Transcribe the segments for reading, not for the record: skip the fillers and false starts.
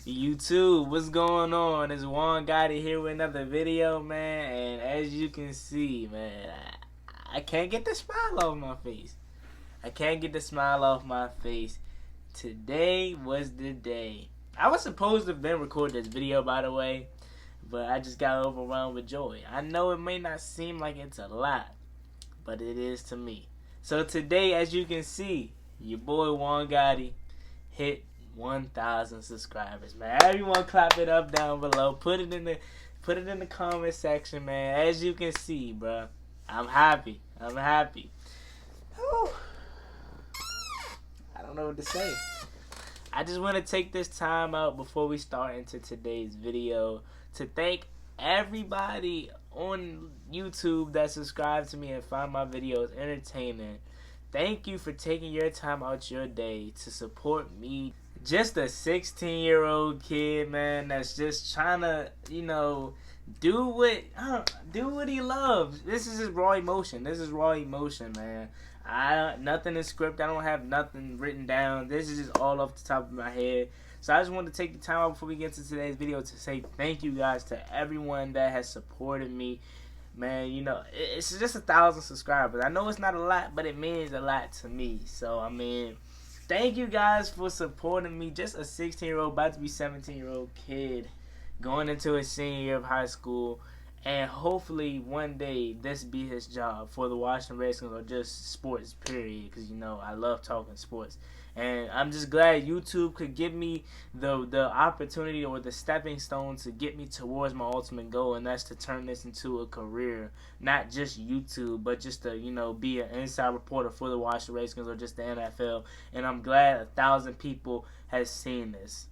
YouTube, what's going on? It's Juan Gotti here with another video, man. And as you can see, man, I can't get the smile off my face. I can't get the smile off my face. Today was the day. I was supposed to have been recording this video, by the way, but I just got overwhelmed with joy. I know it may not seem like it's a lot, but it is to me. So today, as you can see, your boy Juan Gotti hit 1,000 subscribers, man. Everyone clap it up down below. Put it in the comment section, man. As you can see, bro, I'm happy. Whew. I don't know what to say. I just want to take this time out before we start into today's video to thank everybody on YouTube that subscribed to me and find my videos entertaining. Thank you for taking your time out your day to support me. Just a 16-year-old kid, man, that's just trying to, do what he loves. This is his raw emotion. Man. Nothing is scripted. I don't have nothing written down. This is just all off the top of my head. So I just want to take the time out before we get into today's video to say thank you guys to everyone that has supported me. Man, it's just 1,000 subscribers. I know it's not a lot, but it means a lot to me. So, thank you guys for supporting me. Just a 16-year-old, about to be 17-year-old kid going into his senior year of high school. And hopefully one day this be his job for the Washington Redskins or just sports, period. Because, I love talking sports. And I'm just glad YouTube could give me the opportunity or the stepping stone to get me towards my ultimate goal. And that's to turn this into a career. Not just YouTube, but just to, be an inside reporter for the Washington Redskins or just the NFL. And I'm glad 1,000 people has seen this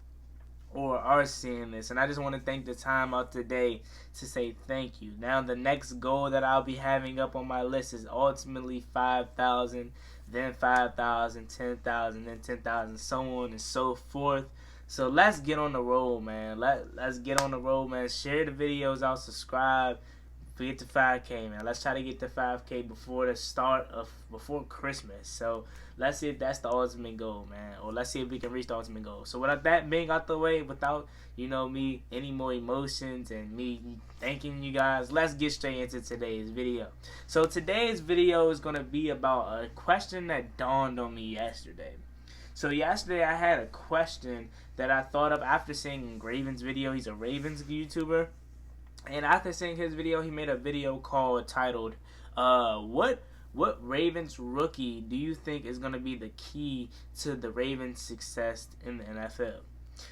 or are seeing this, and I just want to take the time out today to say thank you. Now the next goal that I'll be having up on my list is ultimately 5,000, then 5,000, 10,000, then 10,000, so on and so forth. So let's get on the road, man. Let's get on the road, man. Share the videos out, subscribe. Get to 5K, man. Let's try to get to 5K before Christmas. So let's see if that's the ultimate goal, man. Or let's see if we can reach the ultimate goal. So without that being out the way, without, me, any more emotions and me thanking you guys, let's get straight into today's video. So today's video is going to be about a question that dawned on me yesterday. So yesterday I had a question that I thought of after seeing Raven's video. He's a Ravens YouTuber. And after seeing his video, he made a video titled, what Ravens rookie do you think is going to be the key to the Ravens' success in the NFL?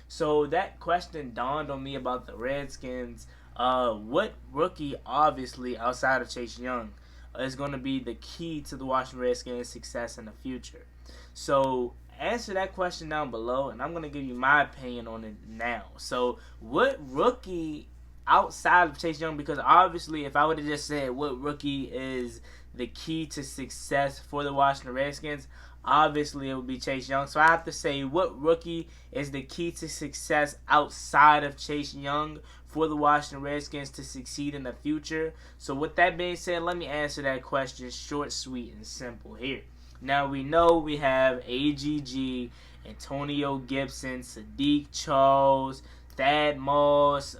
So that question dawned on me about the Redskins. What rookie, obviously, outside of Chase Young, is going to be the key to the Washington Redskins' success in the future? So answer that question down below, and I'm going to give you my opinion on it now. So what rookie outside of Chase Young, because obviously if I would have just said what rookie is the key to success for the Washington Redskins, obviously it would be Chase Young. So I have to say what rookie is the key to success outside of Chase Young for the Washington Redskins to succeed in the future. So with that being said, let me answer that question short, sweet, and simple here. Now we know we have AGG, Antonio Gibson, Sadiq Charles, Thad Moss,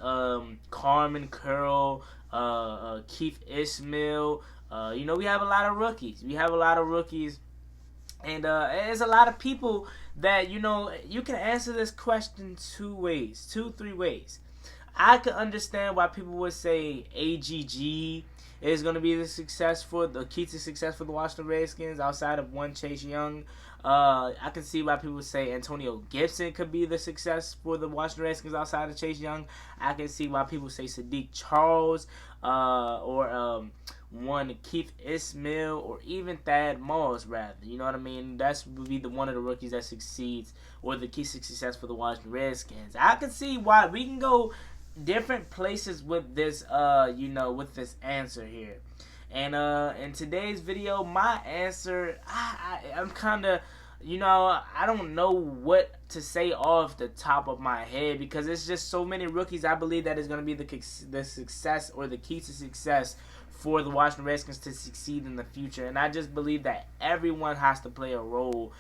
Carmen Curl, Keith Ismail. We have a lot of rookies. And there's a lot of people that, you can answer this question three ways. I can understand why people would say AGG is going to be the key to success for the Washington Redskins outside of one Chase Young. I can see why people say Antonio Gibson could be the success for the Washington Redskins outside of Chase Young. I can see why people say Sadiq Charles or one Keith Ismail or even Thad Moss, rather. You know what I mean? That would be one of the rookies that succeeds or the key to success for the Washington Redskins. I can see why we can go different places with this, with this answer here. And in today's video, my answer, I'm kind of, I don't know what to say off the top of my head because it's just so many rookies. I believe that is going to be the success or the key to success for the Washington Redskins to succeed in the future. And I just believe that everyone has to play a role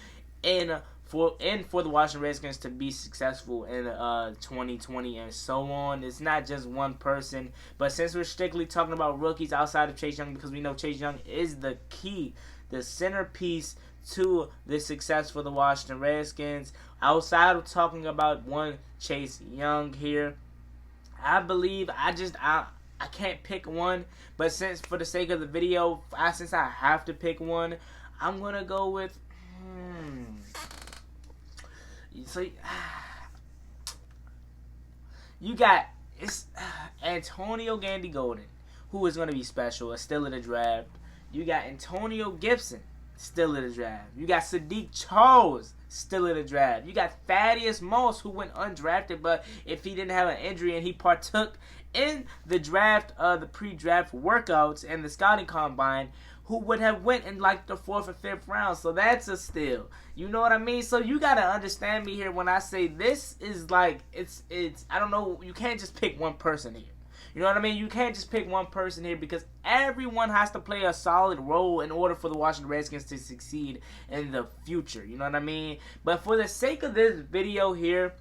in for the Washington Redskins to be successful in 2020 and so on. It's not just one person, but since we're strictly talking about rookies outside of Chase Young, because we know Chase Young is the key, the centerpiece to the success for the Washington Redskins. Outside of talking about one Chase Young here, I believe I can't pick one, but since for the sake of the video, since I have to pick one, I'm gonna go with so you got Antonio Gandy Golden, who is gonna be special, still in the draft. You got Antonio Gibson, still in the draft. You got Sadiq Charles, still in the draft. You got Thaddeus Moss, who went undrafted, but if he didn't have an injury and he partook in the draft, the pre-draft workouts and the scouting combine, who would have went in like the 4th or 5th round. So that's a steal. You know what I mean? So you gotta understand me here when I say this is like it's I don't know, you can't just pick one person here. You know what I mean? You can't just pick one person here because everyone has to play a solid role in order for the Washington Redskins to succeed in the future. You know what I mean? But for the sake of this video here,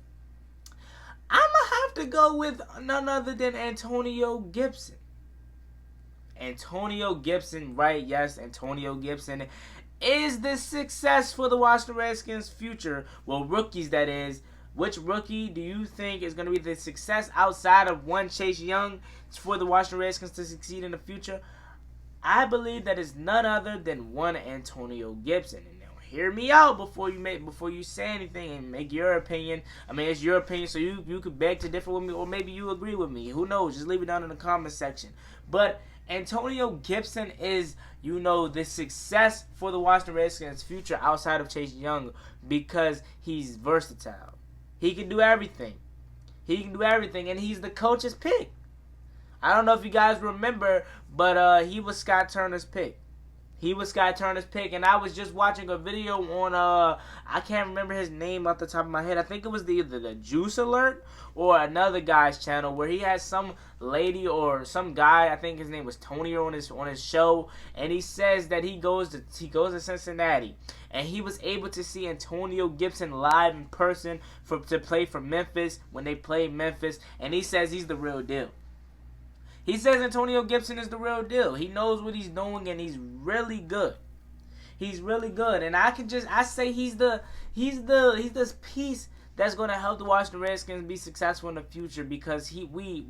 I'm going to have to go with none other than Antonio Gibson. Antonio Gibson, right? Yes, Antonio Gibson is the success for the Washington Redskins' future. Well, rookies, that is. Which rookie do you think is going to be the success outside of one Chase Young for the Washington Redskins to succeed in the future? I believe that is none other than one Antonio Gibson. And now hear me out before you say anything and make your opinion. I mean, it's your opinion, so you could beg to differ with me, or maybe you agree with me. Who knows? Just leave it down in the comment section. But Antonio Gibson is, you know, the success for the Washington Redskins' future outside of Chase Young because he's versatile. He can do everything. He can do everything, and he's the coach's pick. I don't know if you guys remember, but he was Scott Turner's pick. He was Scott Turner's pick, and I was just watching a video on, I can't remember his name off the top of my head. I think it was either the Juice Alert or another guy's channel where he has some lady or some guy, I think his name was Tony, on his show, and he says that he goes to Cincinnati, and he was able to see Antonio Gibson live in person to play for Memphis when they played Memphis, and he says he's the real deal. He says Antonio Gibson is the real deal. He knows what he's doing, and he's really good. He's really good, and I say he's this piece that's going to help the Washington Redskins be successful in the future because we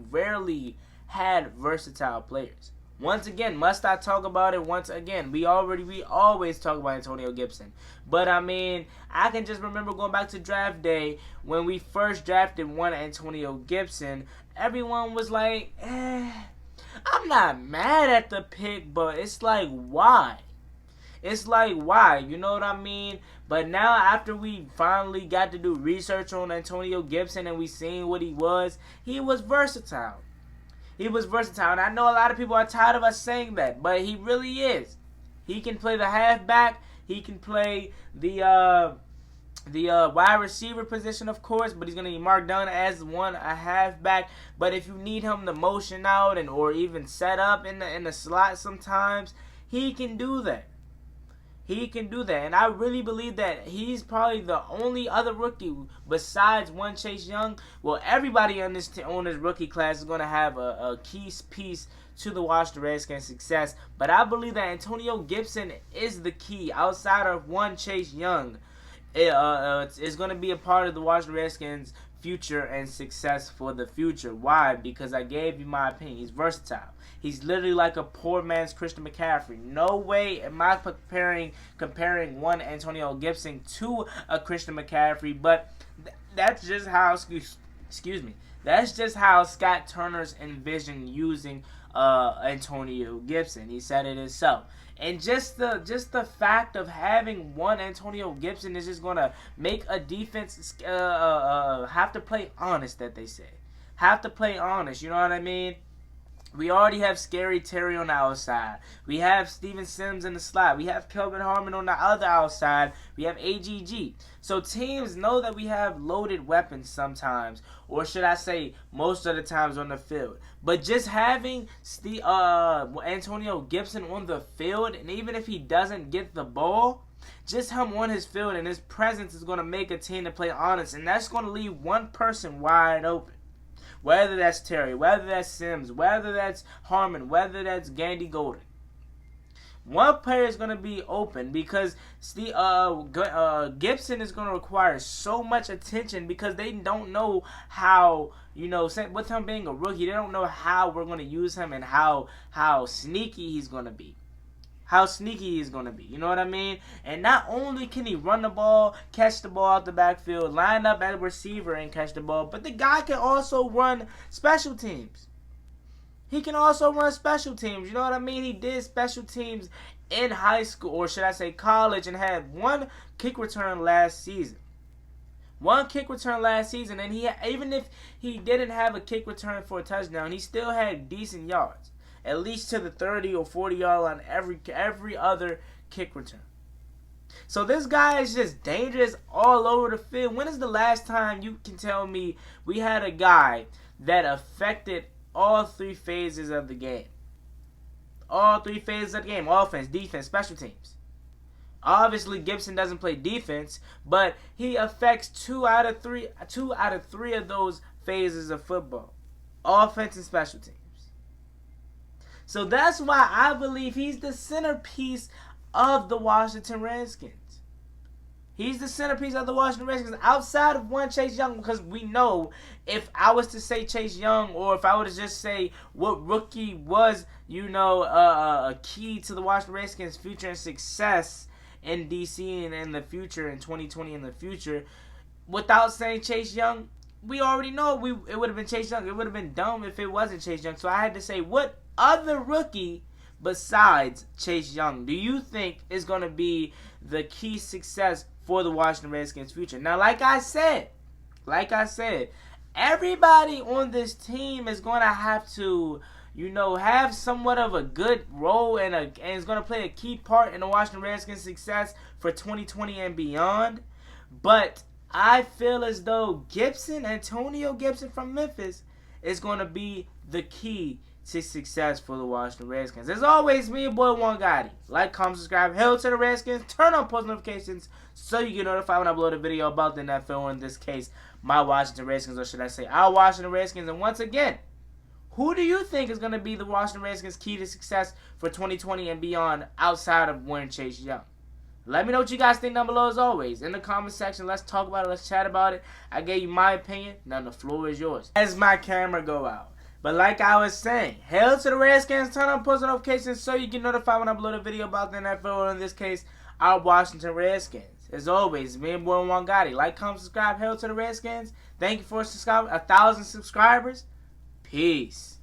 rarely had versatile players. Once again, must I talk about it once again? We always talk about Antonio Gibson. But, I mean, I can just remember going back to draft day when we first drafted one Antonio Gibson. Everyone was like, I'm not mad at the pick, but it's like, why? It's like, why? You know what I mean? But now after we finally got to do research on Antonio Gibson and we seen what he was versatile. He was versatile, and I know a lot of people are tired of us saying that, but he really is. He can play the halfback. He can play the wide receiver position, of course, but he's going to be marked down as a halfback. But if you need him to motion out or even set up in the slot sometimes, he can do that. He can do that, and I really believe that he's probably the only other rookie besides one Chase Young. Well, everybody on this rookie class is going to have a key piece to the Washington Redskins' success. But I believe that Antonio Gibson is the key outside of one Chase Young. It's going to be a part of the Washington Redskins' future and success for the future. Why? Because I gave you my opinion. He's versatile. He's literally like a poor man's Christian McCaffrey. No way am I comparing one Antonio Gibson to a Christian McCaffrey, but that's just how, excuse me, that's just how Scott Turner's envisioned using Antonio Gibson. He said it himself. And just the fact of having one Antonio Gibson is just going to make a defense have to play honest, that they say. Have to play honest, you know what I mean? We already have Scary Terry on the outside. We have Steven Sims in the slot. We have Kelvin Harmon on the other outside. We have AGG. So teams know that we have loaded weapons sometimes, or should I say most of the times on the field. But just having Antonio Gibson on the field, and even if he doesn't get the ball, just him on his field and his presence is going to make a team to play honest, and that's going to leave one person wide open. Whether that's Terry, whether that's Sims, whether that's Harmon, whether that's Gandy Golden. One player is going to be open because Gibson is going to require so much attention because they don't know how, with him being a rookie, they don't know how we're going to use him and how sneaky he's going to be. You know what I mean? And not only can he run the ball, catch the ball out the backfield, line up at receiver and catch the ball, but the guy can also run special teams. You know what I mean? He did special teams in high school, or should I say college, and had one kick return last season. And even if he didn't have a kick return for a touchdown, he still had decent yards. At least to the 30 or 40-yard line every other kick return. So this guy is just dangerous all over the field. When is the last time you can tell me we had a guy that affected all three phases of the game? Offense, defense, special teams. Obviously, Gibson doesn't play defense, but he affects two out of three of those phases of football. Offense and special teams. So that's why I believe he's the centerpiece of the Washington Redskins. Outside of one Chase Young, because we know if I was to say Chase Young, or if I were to just say what rookie was, a key to the Washington Redskins' future and success in DC and in the future, in 2020 in the future, without saying Chase Young, we already know it would have been Chase Young. It would have been dumb if it wasn't Chase Young. So I had to say, what other rookie besides Chase Young do you think is going to be the key success for the Washington Redskins' future? Now, like I said, everybody on this team is going to have to, have somewhat of a good role and is going to play a key part in the Washington Redskins' success for 2020 and beyond. But I feel as though Antonio Gibson from Memphis, is going to be the key to success for the Washington Redskins. As always, me, your boy Juan Gotti. Like, comment, subscribe, hail to the Redskins, turn on post notifications so you get notified when I upload a video about the NFL, or in this case, my Washington Redskins, or should I say our Washington Redskins. And once again, who do you think is going to be the Washington Redskins' key to success for 2020 and beyond outside of Warren Chase Young? Let me know what you guys think down below as always. In the comment section, let's talk about it. Let's chat about it. I gave you my opinion. Now the floor is yours. As my camera go out. But like I was saying, hail to the Redskins. Turn on post notifications so you get notified when I upload a video about the NFL, or in this case, our Washington Redskins. As always, me and boy Juan Gotti. Like, comment, subscribe, hail to the Redskins. Thank you for 1,000 subscribers. Peace.